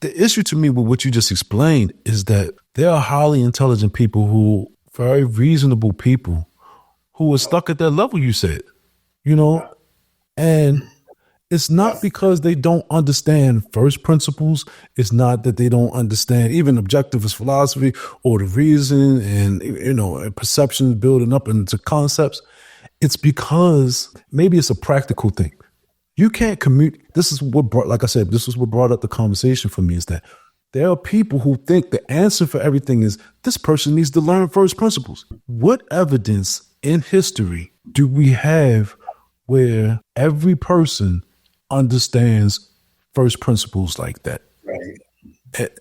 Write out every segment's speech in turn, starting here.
the issue to me with what you just explained is that there are highly intelligent people who, very reasonable people, who are stuck at that level you said, you know, and it's not because they don't understand first principles. It's not that they don't understand even objectivist philosophy or the reason and, you know, and perceptions building up into concepts. It's because maybe it's a practical thing. You can't commute. This is what brought, like I said, this is what brought up the conversation for me, is that there are people who think the answer for everything is this person needs to learn first principles. What evidence in history do we have where every person understands first principles like that? Right.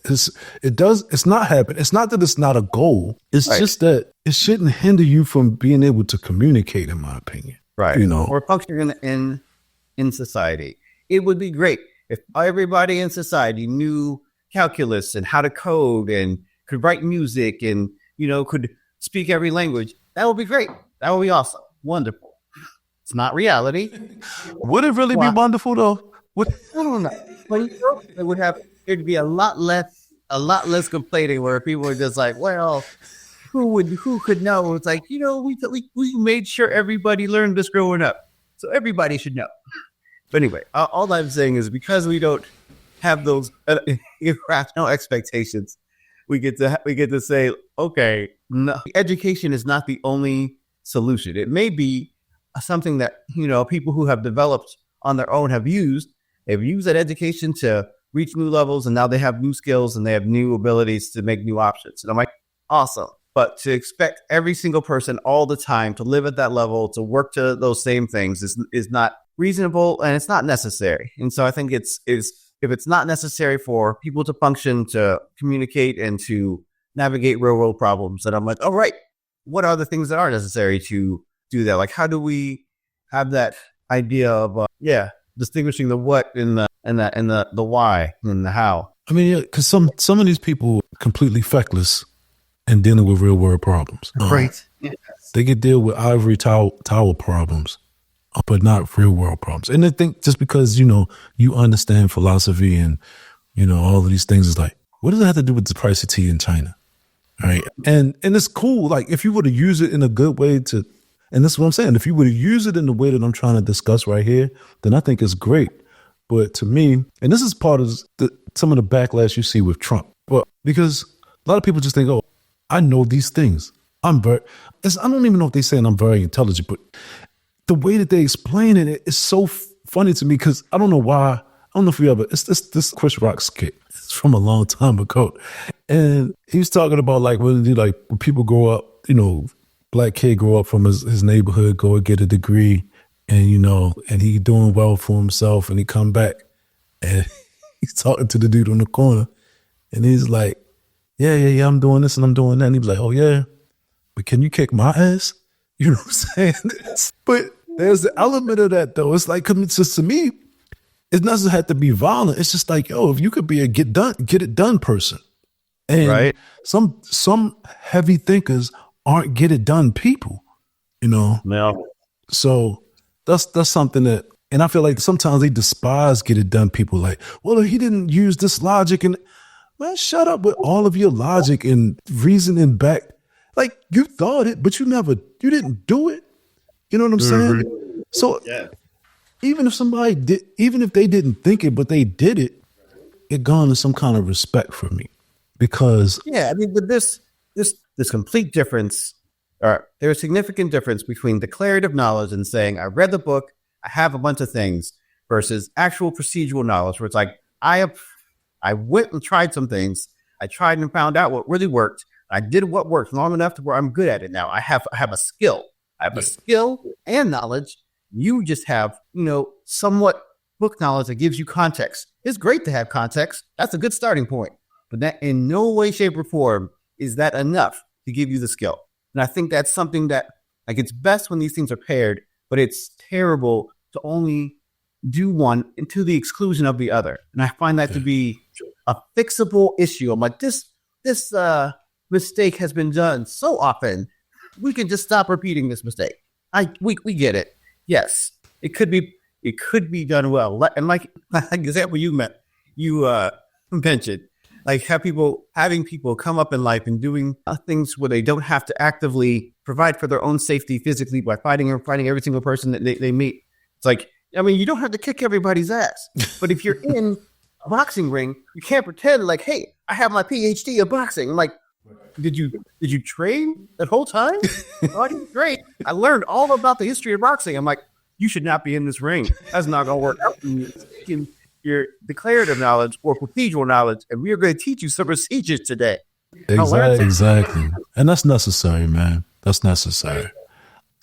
It's not happening. It's not that it's not a goal. It's Right. just that it shouldn't hinder you from being able to communicate, in my opinion. Right. You know, Or functioning in society. It would be great if everybody in society knew calculus and how to code and could write music and, you know, could speak every language. That would be great. That would be awesome. Wonderful. It's not reality. would it really be wonderful though? I don't know. But you know, it'd be a lot less complaining where people are just like, well, who could know? It's like, you know, we made sure everybody learned this growing up. So everybody should know. But anyway, all I'm saying is because we don't have those irrational expectations, we get to say, okay, no, education is not the only solution. It may be something that, you know, people who have developed on their own have used. They've used that education to reach new levels, and now they have new skills and they have new abilities to make new options. And I'm like, awesome. But to expect every single person all the time to live at that level, to work to those same things is not reasonable, and it's not necessary. And so I think if it's not necessary for people to function, to communicate, and to navigate real world problems, then I'm like, all right, what are the things that are necessary to do that? Like, how do we have that idea of distinguishing the what and the why and the how? I mean, yeah, because some of these people are completely feckless and dealing with real world problems. Right. Yes. They can deal with ivory tower problems, but not real world problems. And I think just because, you know, you understand philosophy and, you know, all of these things, is like, what does it have to do with the price of tea in China? All right. And it's cool. Like, if you were to use it in a good way and that's what I'm saying, if you were to use it in the way that I'm trying to discuss right here, then I think it's great. But to me, and this is part of some of the backlash you see with Trump, but because a lot of people just think, oh, I know these things. I don't even know if they're saying I'm very intelligent, but the way that they explain it is so funny to me, because I don't know why. I don't know if you ever, it's this Chris Rock skit. It's from a long time ago. And he was talking about like when people grow up, you know, black kid grow up from his neighborhood, go and get a degree, and, you know, and he doing well for himself, and he come back and he's talking to the dude on the corner, and he's like, yeah, I'm doing this and I'm doing that. And he was like, oh yeah, but can you kick my ass? You know what I'm saying? But there's the element of that though. It's like, it's just, to me, it doesn't have to be violent. It's just like, yo, if you could be a get it done person. And right. Some heavy thinkers aren't get it done people, you know? No. So that's something that, and I feel like sometimes they despise get it done people, like, well, he didn't use this logic, and man, shut up with all of your logic and reasoning back. Like, you thought it, but you didn't do it. You know what I'm saying? So even if they didn't think it, but they did it, it garners some kind of respect for me, because I mean, but this complete difference, or there's a significant difference between declarative knowledge and saying, I read the book, I have a bunch of things, versus actual procedural knowledge, where it's like, I went and tried some things. I tried and found out what really worked. I did what worked long enough to where I'm good at it now. I have a skill. I have a skill and knowledge. You just have, you know, somewhat book knowledge that gives you context. It's great to have context. That's a good starting point. But that in no way, shape, or form is that enough to give you the skill. And I think that's something that, like, it's best when these things are paired, but it's terrible to only do one to the exclusion of the other. And I find that to be a fixable issue. I'm like, this mistake has been done so often. We can just stop repeating this mistake. We get it. Yes, it could be done well. And like example you pension. Like having people come up in life and doing things where they don't have to actively provide for their own safety physically by fighting every single person that they meet. It's like, I mean, you don't have to kick everybody's ass, but if you're in a boxing ring, you can't pretend like, hey, I have my PhD in boxing. I'm like, did you train that whole time? Oh, I didn't train. I learned all about the history of boxing. I'm like, you should not be in this ring. That's not gonna work out. Your declarative knowledge or procedural knowledge, and we are going to teach you some procedures today. Exactly. And that's necessary, man. That's necessary.